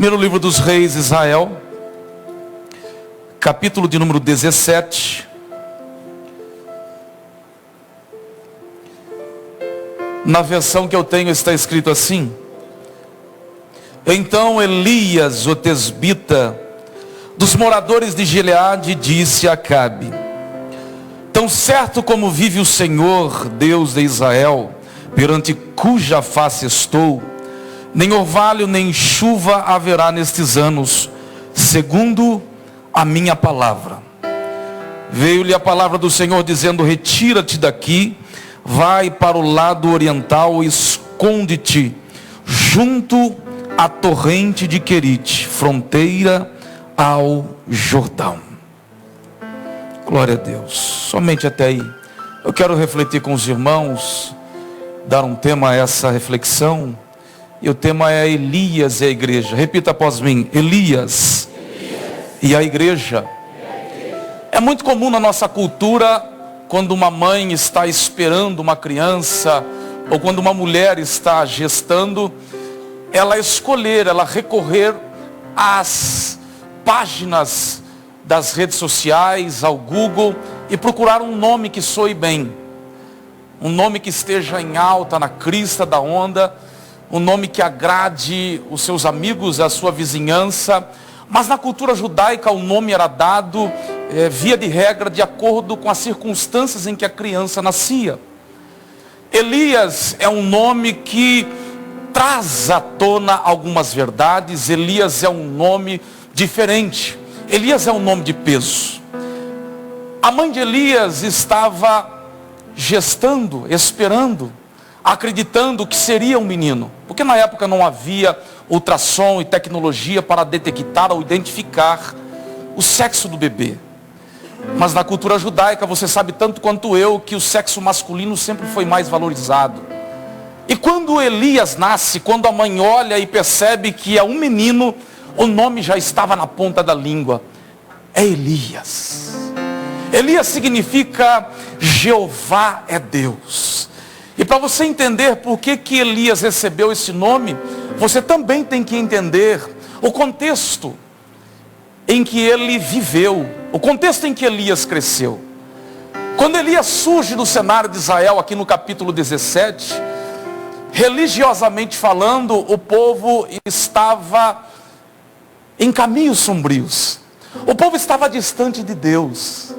Primeiro livro dos Reis, Israel, capítulo de número 17. Na versão que eu tenho está escrito assim: Então Elias, o tesbita, dos moradores de Gileade, disse a Acabe: Tão certo como vive o Senhor, Deus de Israel, perante cuja face estou, nem orvalho nem chuva haverá nestes anos, segundo a minha palavra. Veio-lhe a palavra do Senhor dizendo: Retira-te daqui, vai para o lado oriental e esconde-te junto à torrente de Querite, fronteira ao Jordão. Glória a Deus. Somente até aí. Eu quero refletir com os irmãos, dar um tema a essa reflexão. E o tema é Elias e a igreja. Repita após mim: Elias e a igreja. É muito comum na nossa cultura, quando uma mãe está esperando uma criança, ou quando uma mulher está gestando, ela escolher, ela recorrer às páginas das redes sociais, ao Google, e procurar um nome que soe bem. Um nome que esteja em alta, na crista da onda, um nome que agrade os seus amigos, a sua vizinhança. Mas na cultura judaica o nome era dado, via de regra, de acordo com as circunstâncias em que a criança nascia. Elias é um nome que traz à tona algumas verdades. Elias é um nome diferente. Elias é um nome de peso. A mãe de Elias estava gestando, esperando, acreditando que seria um menino, porque na época não havia ultrassom e tecnologia para detectar ou identificar o sexo do bebê. Mas na cultura judaica, você sabe tanto quanto eu, que o sexo masculino sempre foi mais valorizado. E quando Elias nasce, quando a mãe olha e percebe que é um menino, o nome já estava na ponta da língua: é Elias. Elias significa Jeová é Deus. E para você entender por que Elias recebeu esse nome, você também tem que entender o contexto em que ele viveu, o contexto em que Elias cresceu. Quando Elias surge no cenário de Israel, aqui no capítulo 17, religiosamente falando, o povo estava em caminhos sombrios. O povo estava distante de Deus,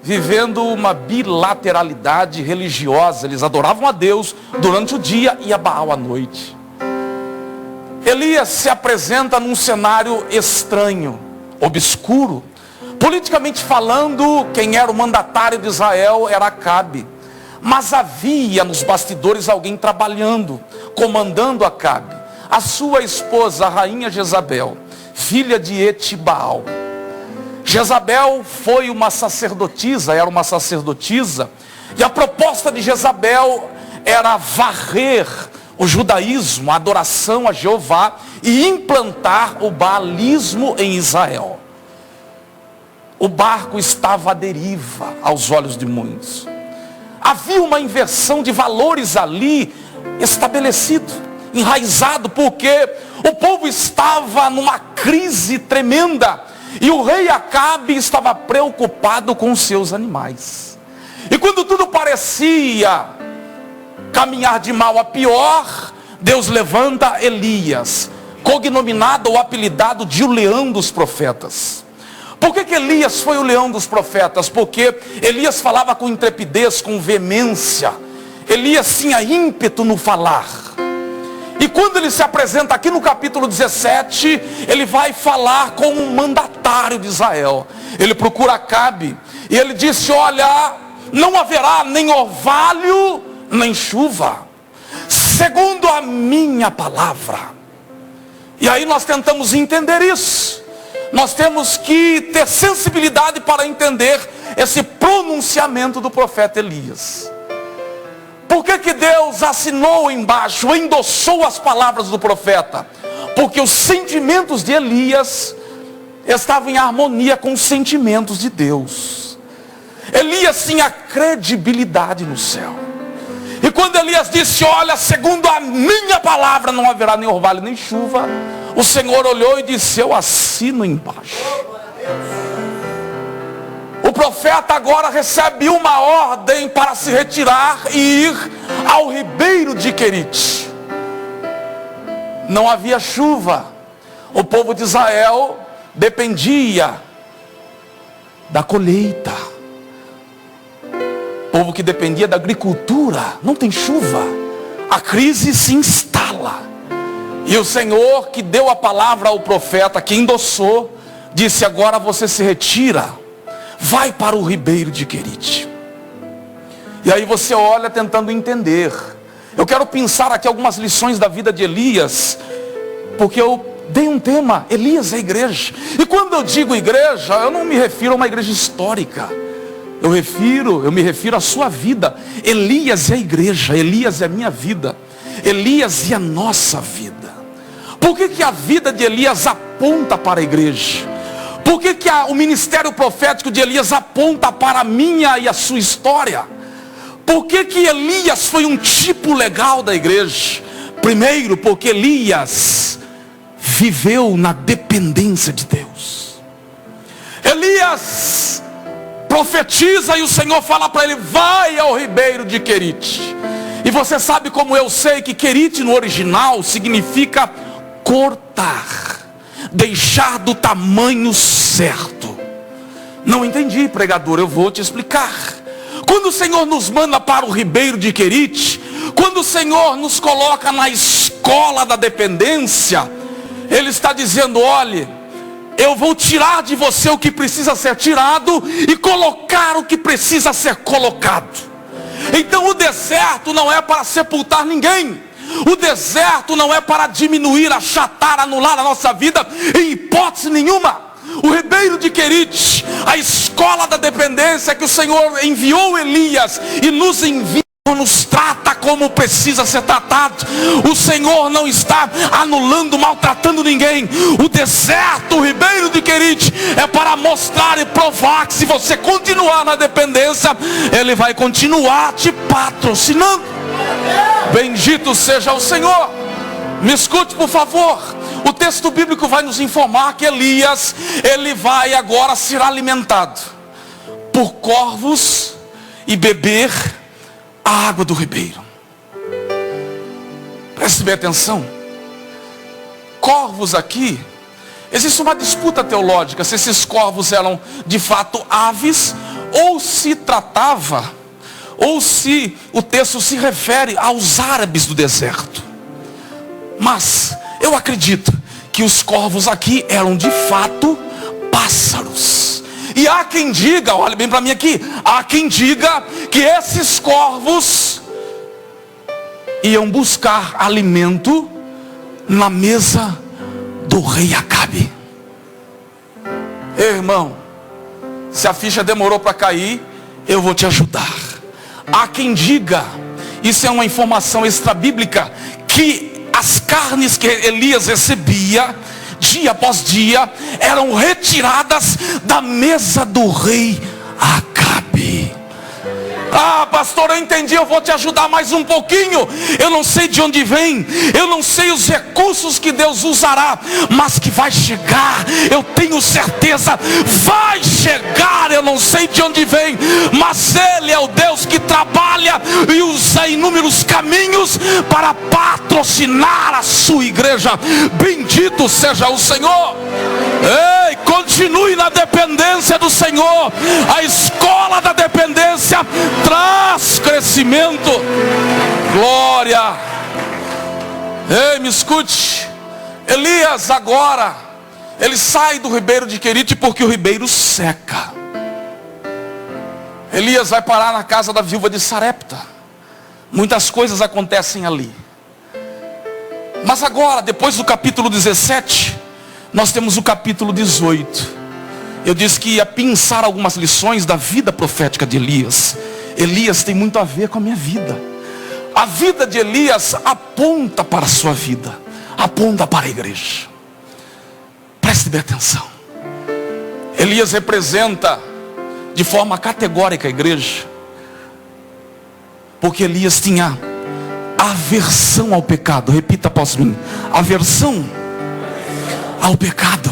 vivendo uma bilateralidade religiosa. Eles adoravam a Deus durante o dia e a Baal à noite. Elias se apresenta num cenário estranho, obscuro. Politicamente falando, quem era o mandatário de Israel era Acabe. Mas havia nos bastidores alguém trabalhando, comandando Acabe. A sua esposa, a rainha Jezabel, filha de Etibaal. Jezabel foi uma sacerdotisa, era uma sacerdotisa, e a proposta de Jezabel era varrer o judaísmo, a adoração a Jeová, e implantar o baalismo em Israel. O barco estava à deriva aos olhos de muitos. Havia uma inversão de valores ali estabelecido, enraizado, porque o povo estava numa crise tremenda. E o rei Acabe estava preocupado com os seus animais. E quando tudo parecia caminhar de mal a pior, Deus levanta Elias, cognominado ou apelidado de o leão dos profetas. Por que Elias foi o leão dos profetas? Porque Elias falava com intrepidez, com veemência. Elias tinha ímpeto no falar. E quando ele se apresenta aqui no capítulo 17, ele vai falar com um mandatário de Israel. Ele procura Acabe e ele disse: olha, não haverá nem orvalho, nem chuva, segundo a minha palavra. E aí nós tentamos entender isso. Nós temos que ter sensibilidade para entender esse pronunciamento do profeta Elias. Por que Deus assinou embaixo, endossou as palavras do profeta? Porque os sentimentos de Elias estavam em harmonia com os sentimentos de Deus. Elias tinha credibilidade no céu. E quando Elias disse: olha, segundo a minha palavra não haverá nem orvalho nem chuva, O Senhor olhou e disse: eu assino embaixo. O profeta agora recebe uma ordem para se retirar e ir ao ribeiro de Querite. Não havia chuva. O povo de Israel dependia da colheita. Povo que dependia da agricultura. Não tem chuva, a crise se instala. E o Senhor, que deu a palavra ao profeta, que endossou, disse: agora você se retira, vai para o ribeiro de Querite. E aí você olha tentando entender. Eu quero pensar aqui algumas lições da vida de Elias, porque eu dei um tema: Elias é a igreja. E quando eu digo igreja, eu não me refiro a uma igreja histórica. Eu me refiro à sua vida. Elias é a igreja, Elias é a minha vida, Elias é a nossa vida. Por que a vida de Elias aponta para a igreja? Por que o ministério profético de Elias aponta para a minha e a sua história? Por que Elias foi um tipo legal da igreja? Primeiro, porque Elias viveu na dependência de Deus. Elias profetiza e o Senhor fala para ele: vai ao ribeiro de Querite. E você sabe como eu sei que Querite no original significa cortar, deixar do tamanho certo. Não entendi, pregador, eu vou te explicar. Quando o Senhor nos manda para o ribeiro de Querite, quando o Senhor nos coloca na escola da dependência, Ele está dizendo: olhe, eu vou tirar de você o que precisa ser tirado e colocar o que precisa ser colocado. Então o deserto não é para sepultar ninguém. O deserto não é para diminuir, achatar, anular a nossa vida, em hipótese nenhuma. O ribeiro de Querite, a escola da dependência que o Senhor enviou Elias e nos envia, nos trata como precisa ser tratado. O Senhor não está anulando, maltratando ninguém. O deserto, o ribeiro de Querite, é para mostrar e provar que se você continuar na dependência, Ele vai continuar te patrocinando. Bendito seja o Senhor. Me escute, por favor. O texto bíblico vai nos informar que Elias, ele vai agora ser alimentado por corvos e beber a água do ribeiro. Preste bem atenção. Corvos aqui, existe uma disputa teológica se esses corvos eram de fato aves, ou se tratava, ou se o texto se refere aos árabes do deserto. Mas eu acredito que os corvos aqui eram de fato pássaros. E há quem diga, olha bem para mim aqui, há quem diga que esses corvos iam buscar alimento na mesa do rei Acabe. Irmão, se a ficha demorou para cair, eu vou te ajudar. Há quem diga, isso é uma informação extrabíblica, que as carnes que Elias recebia dia após dia eram retiradas da mesa do rei Acabe. Ah, pastor, eu entendi, eu vou te ajudar mais um pouquinho. Eu não sei de onde vem, eu não sei os recursos que Deus usará, mas que vai chegar, eu tenho certeza, vai chegar. Eu não sei de onde vem, mas Ele é o Deus que trabalha e usa inúmeros caminhos para patrocinar a sua igreja. Bendito seja o Senhor. Ei, continue na dependência do Senhor. A escola da dependência traz crescimento. Glória. Ei, me escute. Elias agora, ele sai do ribeiro de Querite porque o ribeiro seca. Elias vai parar na casa da viúva de Sarepta. Muitas coisas acontecem ali. Mas agora, depois do capítulo 17, nós temos o capítulo 18. Eu disse que ia pensar algumas lições da vida profética de Elias. Elias tem muito a ver com a minha vida. A vida de Elias aponta para a sua vida, aponta para a igreja. Preste bem atenção. Elias representa de forma categórica a igreja, porque Elias tinha aversão ao pecado. Repita após mim: aversão ao pecado.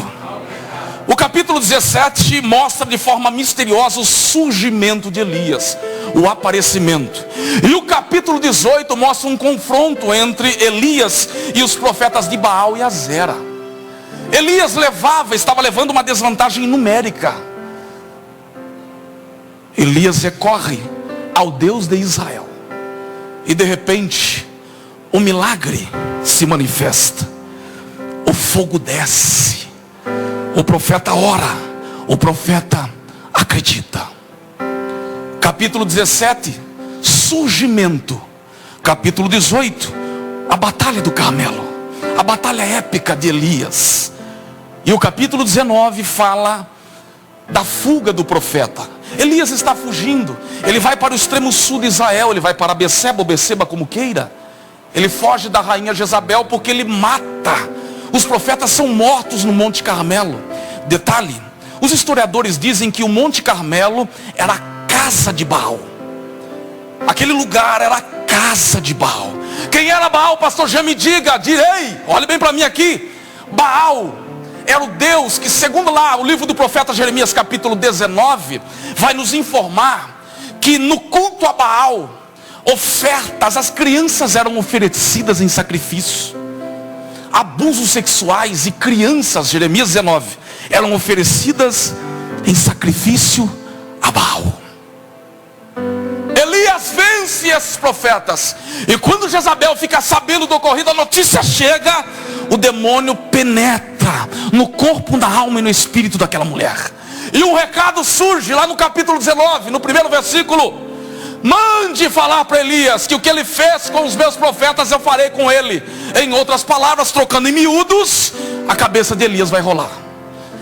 O capítulo 17 mostra de forma misteriosa o surgimento de Elias, o aparecimento. E o capítulo 18 mostra um confronto entre Elias e os profetas de Baal e Azera. Elias estava levando uma desvantagem numérica. Elias recorre ao Deus de Israel. E de repente, o milagre se manifesta. O fogo desce. O profeta ora. O profeta acredita. Capítulo 17, surgimento. Capítulo 18, a batalha do Carmelo. A batalha épica de Elias. E o capítulo 19 fala da fuga do profeta. Elias está fugindo. Ele vai para o extremo sul de Israel. Ele vai para Beceba ou Beceba, como queira. Ele foge da rainha Jezabel porque ele mata. Os profetas são mortos no Monte Carmelo. Detalhe, os historiadores dizem que o Monte Carmelo era a casa de Baal. Aquele lugar era a casa de Baal. Quem era Baal, pastor Jean, me diga. Direi, olhe bem para mim aqui. Baal era o Deus que, segundo lá o livro do profeta Jeremias capítulo 19, vai nos informar que no culto a Baal, ofertas, as crianças eram oferecidas em sacrifício. Abusos sexuais e crianças, Jeremias 19, eram oferecidas em sacrifício a Baal. Elias vence esses profetas. E quando Jezabel fica sabendo do ocorrido, a notícia chega, o demônio penetra no corpo, na alma e no espírito daquela mulher. E um recado surge lá no capítulo 19, no primeiro versículo: mande falar para Elias que o que ele fez com os meus profetas eu farei com ele. Em outras palavras, trocando em miúdos, a cabeça de Elias vai rolar.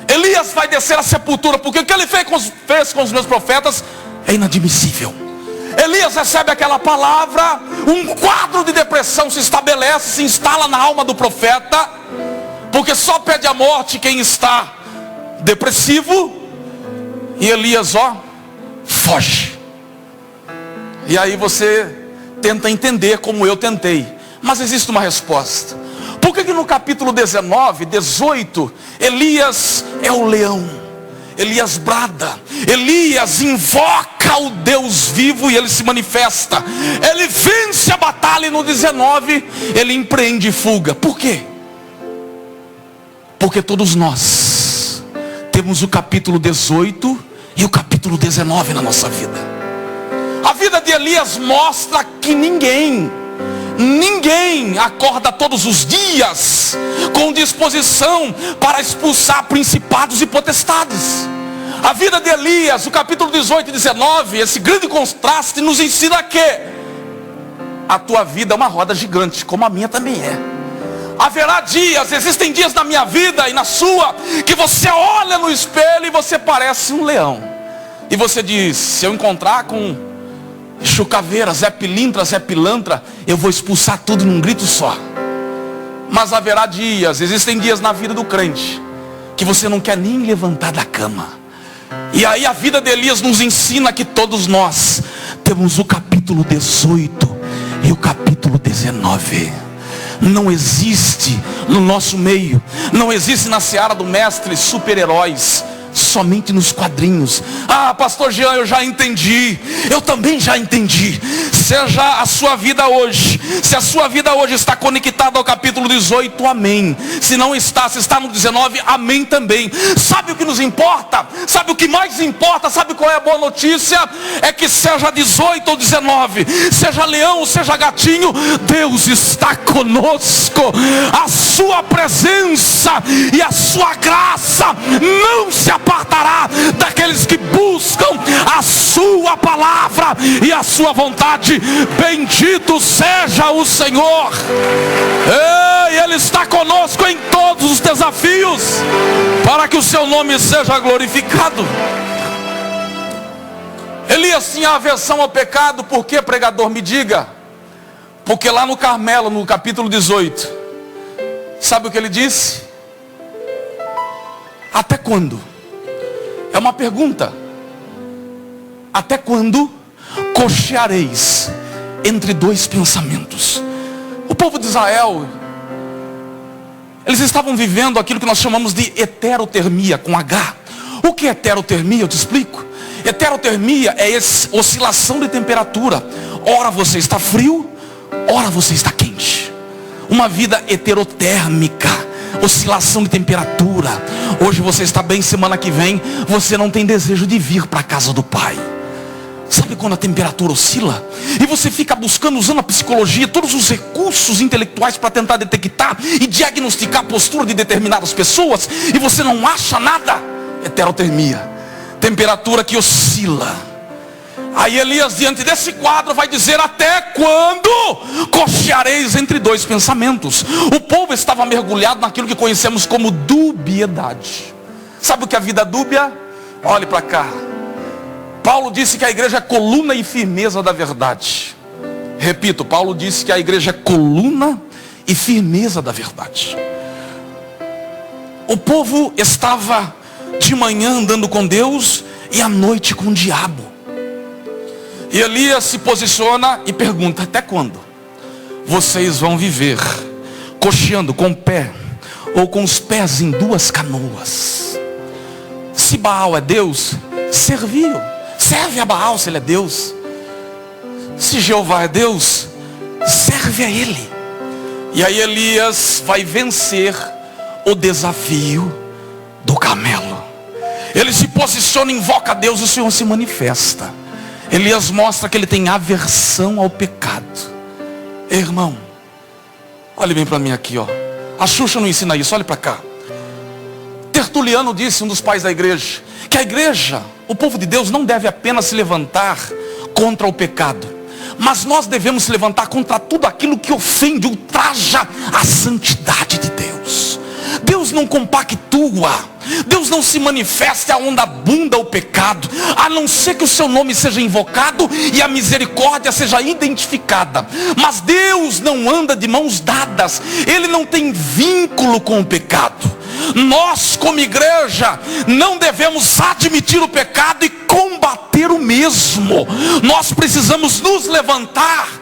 Elias vai descer à sepultura, porque o que ele fez com os meus profetas é inadmissível. Elias recebe aquela palavra, um quadro de depressão se estabelece, se instala na alma do profeta, porque só pede a morte quem está depressivo. E Elias, foge. E aí você tenta entender, como eu tentei, mas existe uma resposta. Por que no capítulo 19, 18, Elias é o leão? Elias brada, Elias invoca o Deus vivo e ele se manifesta. Ele vence a batalha e no 19 ele empreende fuga. Por quê? Porque todos nós temos o capítulo 18 e o capítulo 19 na nossa vida. A vida de Elias mostra que ninguém acorda todos os dias com disposição para expulsar principados e potestades. A vida de Elias, o capítulo 18 e 19, esse grande contraste nos ensina que a tua vida é uma roda gigante, como a minha também é. Haverá dias, existem dias na minha vida e na sua, que você olha no espelho e você parece um leão. E você diz: se eu encontrar com chucaveira, Zé Pilintra, Zé Pilantra, eu vou expulsar tudo num grito só. Mas haverá dias, existem dias na vida do crente, que você não quer nem levantar da cama. E aí a vida de Elias nos ensina que todos nós temos o capítulo 18 e o capítulo 19. Não existe no nosso meio, não existe na seara do mestre super-heróis, somente nos quadrinhos. Ah, pastor Jean, eu já entendi. Eu também já entendi. Seja a sua vida hoje, se a sua vida hoje está conectada ao capítulo 18, amém. Se não está, se está no 19, amém também. Sabe o que nos importa? Sabe o que mais importa? Sabe qual é a boa notícia? É que seja 18 ou 19, seja leão ou seja gatinho, Deus está conosco. A sua presença e a sua graça não se apartará daqueles que buscam a sua palavra e a sua vontade. Bendito seja o Senhor. Ei, Ele está conosco em todos os desafios, para que o seu nome seja glorificado. Elias tinha aversão ao pecado. Por que, pregador? Me diga. Porque lá no Carmelo, no capítulo 18, sabe o que ele disse? Até quando? É uma pergunta. Até quando cocheareis entre dois pensamentos? O povo de Israel Eles estavam vivendo aquilo que nós chamamos de heterotermia, com H. O que é heterotermia? Eu te explico. Heterotermia é essa oscilação de temperatura. Ora você está frio, ora você está quente. Uma vida heterotérmica, oscilação de temperatura. Hoje você está bem, semana que vem você não tem desejo de vir para a casa do Pai. Sabe quando a temperatura oscila? E você fica buscando, usando a psicologia, todos os recursos intelectuais para tentar detectar e diagnosticar a postura de determinadas pessoas, e você não acha nada. Heterotermia, temperatura que oscila. Aí Elias, diante desse quadro, vai dizer: até quando cocheareis entre dois pensamentos? O povo estava mergulhado naquilo que conhecemos como dubiedade. Sabe o que é a vida dúbia? Olhe para cá. Paulo disse que a igreja é coluna e firmeza da verdade. Repito, Paulo disse que a igreja é coluna e firmeza da verdade. O povo estava de manhã andando com Deus e à noite com o diabo. E Elias se posiciona e pergunta: até quando vocês vão viver cocheando com o pé ou com os pés em duas canoas? Se Baal é Deus, serve a Baal se ele é Deus. Se Jeová é Deus, serve a ele. E aí Elias vai vencer o desafio do camelo. Ele se posiciona, invoca a Deus, e o Senhor se manifesta. Elias mostra que ele tem aversão ao pecado. Irmão, olhe bem para mim aqui, ó. A Xuxa não ensina isso, olhe para cá. Tertuliano disse, um dos pais da igreja, que a igreja, o povo de Deus, não deve apenas se levantar contra o pecado, mas nós devemos se levantar contra tudo aquilo que ofende, ultraja a santidade de Deus. Deus não compactua, Deus não se manifesta aonde abunda o pecado, a não ser que o seu nome seja invocado e a misericórdia seja identificada. Mas Deus não anda de mãos dadas, Ele não tem vínculo com o pecado. Nós, como igreja, não devemos admitir o pecado e combater o mesmo. Nós precisamos nos levantar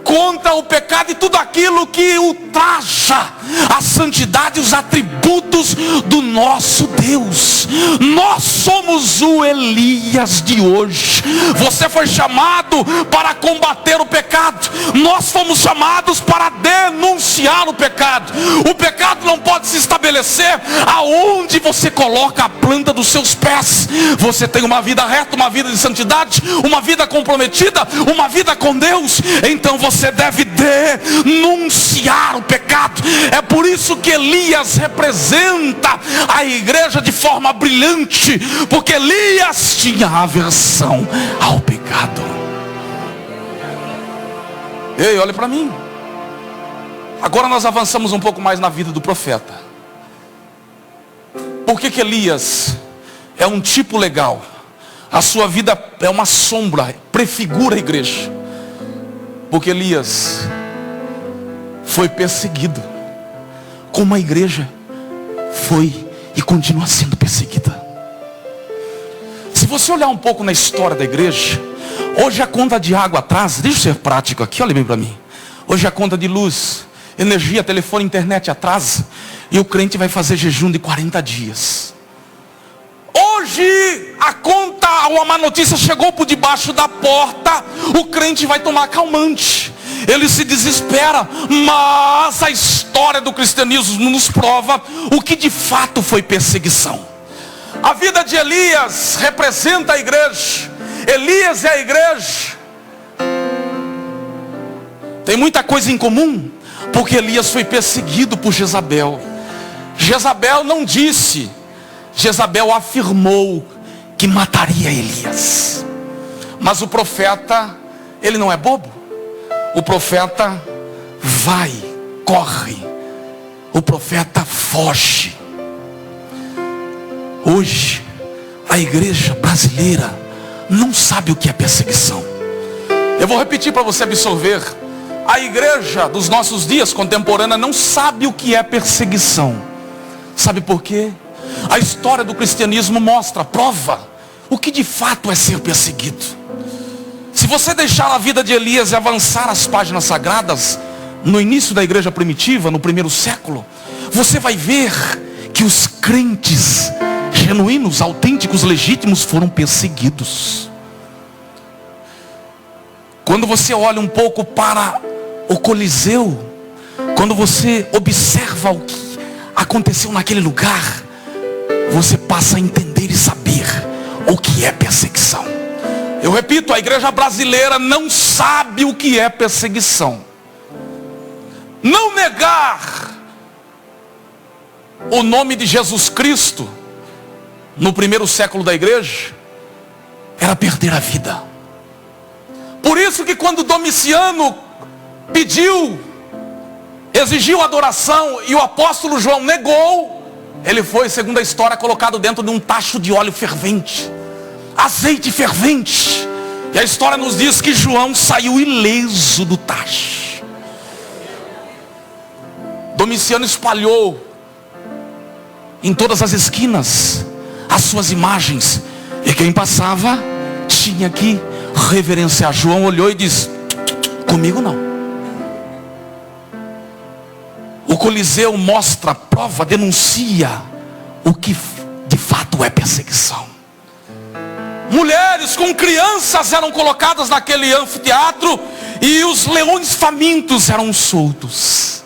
contra o pecado e tudo aquilo que ultraja a santidade e os atributos do nosso Deus. Nós somos o Elias de hoje. Você foi chamado para combater o pecado. Nós fomos chamados para denunciar o pecado. O pecado não pode se estabelecer aonde você coloca a planta dos seus pés. Você tem uma vida reta, uma vida de santidade, uma vida comprometida, uma vida com Deus, então você deve denunciar o pecado. É por isso que Elias representa a igreja de forma brilhante, porque Elias tinha aversão ao pecado. Ei, olha para mim. Agora nós avançamos um pouco mais na vida do profeta. Por que Elias é um tipo legal? A sua vida é uma sombra, prefigura a igreja. Porque Elias foi perseguido, como a igreja foi e continua sendo perseguida. Se você olhar um pouco na história da igreja, hoje a conta de água atrasa. Deixa eu ser prático aqui, olha bem para mim. Hoje a conta de luz, energia, telefone, internet atrasa, e o crente vai fazer jejum de 40 dias. Hoje a conta, uma má notícia chegou por debaixo da porta, o crente vai tomar calmante, ele se desespera. Mas a história do cristianismo nos prova o que de fato foi perseguição. A vida de Elias representa a igreja. Elias é a igreja. Tem muita coisa em comum, porque Elias foi perseguido por Jezabel. Jezabel não disse, Jezabel afirmou que mataria Elias. Mas o profeta, ele não é bobo. O profeta vai, corre. O profeta foge. Hoje, a igreja brasileira não sabe o que é perseguição. Eu vou repetir para você absorver. A igreja dos nossos dias contemporânea não sabe o que é perseguição. Sabe por quê? A história do cristianismo mostra, prova o que de fato é ser perseguido. Se você deixar a vida de Elias e avançar as páginas sagradas, no início da igreja primitiva, no primeiro século, você vai ver que os crentes genuínos, autênticos, legítimos foram perseguidos. Quando você olha um pouco para o Coliseu, quando você observa o que aconteceu naquele lugar, você passa a entender e saber o que é perseguição. Eu repito, a igreja brasileira não sabe o que é perseguição. Não negar o nome de Jesus Cristo no primeiro século da igreja era perder a vida. Por isso que quando Domiciano exigiu adoração e o apóstolo João negou, ele foi, segundo a história, colocado dentro de um tacho de óleo fervente, azeite fervente. E a história nos diz que João saiu ileso do tacho. Domiciano espalhou em todas as esquinas as suas imagens, e quem passava tinha que reverenciar. João olhou e disse: comigo não. O Coliseu mostra, prova, denuncia o que de fato é perseguição. Mulheres com crianças eram colocadas naquele anfiteatro, e os leões famintos eram soltos.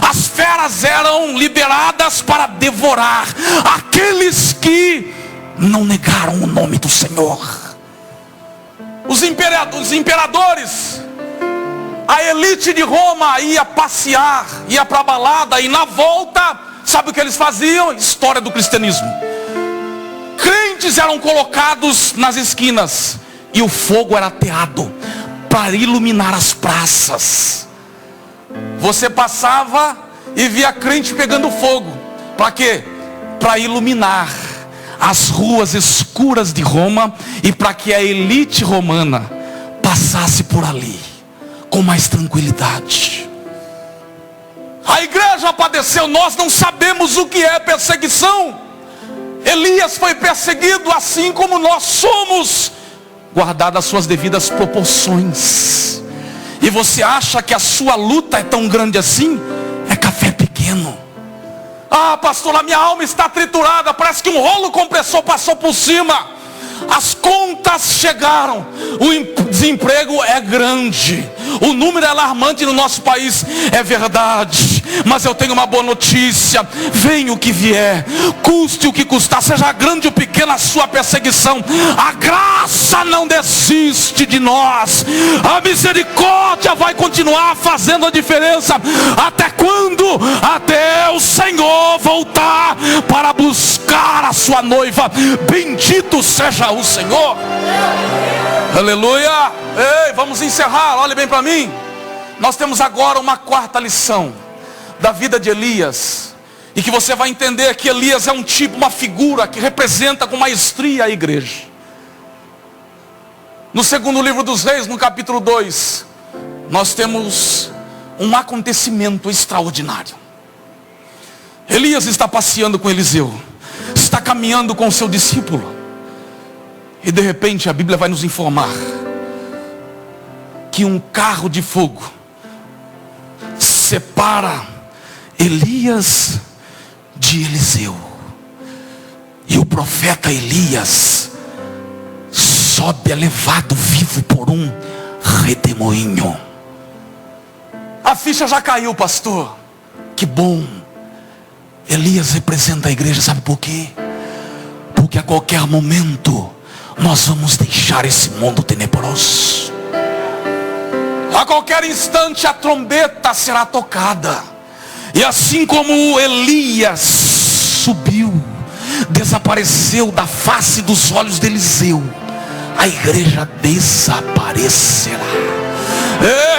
As feras eram liberadas para devorar aqueles que não negaram o nome do Senhor. Os imperadores, a elite de Roma ia passear, ia para a balada, e na volta, sabe o que eles faziam? História do cristianismo. Crentes eram colocados nas esquinas, e o fogo era ateado para iluminar as praças. Você passava e via crente pegando fogo. Para quê? Para iluminar as ruas escuras de Roma, e para que a elite romana passasse por ali com mais tranquilidade. A igreja padeceu, nós não sabemos o que é perseguição. Elias foi perseguido assim como nós somos, guardadas as suas devidas proporções. E você acha que a sua luta é tão grande assim? É café pequeno. Ah, pastor, a minha alma está triturada, parece que um rolo compressor passou por cima. As contas chegaram, o desemprego é grande, o número é alarmante no nosso país, é verdade. Mas eu tenho uma boa notícia: venha o que vier, custe o que custar, seja grande ou pequena a sua perseguição, a graça não desiste de nós. A misericórdia vai continuar fazendo a diferença. Até quando? Até o Senhor voltar para buscar a sua noiva. Bendito seja o Senhor. Aleluia. Ei, vamos encerrar, olhe bem para mim. Nós temos agora uma quarta lição da vida de Elias, e que você vai entender que Elias é um tipo, uma figura que representa com maestria a igreja. No segundo livro dos Reis, no capítulo 2, nós temos um acontecimento extraordinário. Elias está passeando com Eliseu, está caminhando com o seu discípulo, e de repente a Bíblia vai nos informar que um carro de fogo separa Elias de Eliseu, e o profeta Elias sobe elevado vivo por um redemoinho. A ficha já caiu, pastor. Que bom. Elias representa a igreja, sabe por quê? Porque a qualquer momento nós vamos deixar esse mundo tenebroso. A qualquer instante a trombeta será tocada. E assim como Elias subiu, desapareceu da face dos olhos de Eliseu, a igreja desaparecerá.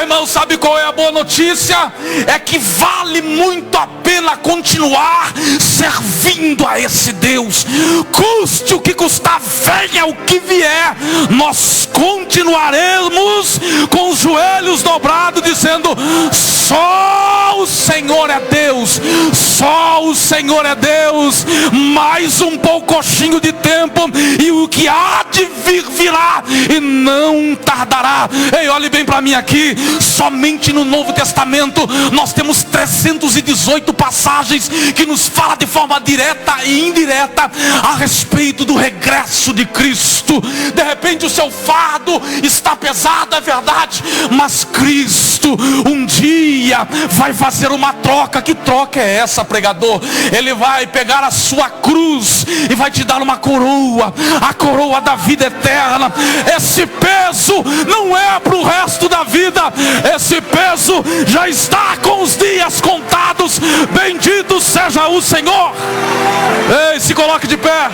Irmão, sabe qual é a boa notícia? É que vale muito a pena continuar servindo a esse Deus. Custe o que custar, venha o que vier, nós continuaremos com os joelhos dobrados, dizendo: só o Senhor é Deus, só o Senhor é Deus. Mais um poucochinho de tempo, e o que há de de vir, virá e não tardará. Ei, olhe bem para mim aqui. Somente no Novo Testamento nós temos 318 passagens que nos fala de forma direta e indireta a respeito do regresso de Cristo. De repente o seu fardo está pesado, é verdade, mas Cristo um dia vai fazer uma troca. Que troca é essa, pregador? Ele vai pegar a sua cruz e vai te dar uma coroa, a coroa da vida eterna. Esse peso não é para o resto da vida, esse peso já está com os dias contados. Bendito seja o Senhor. Ei, se coloque de pé.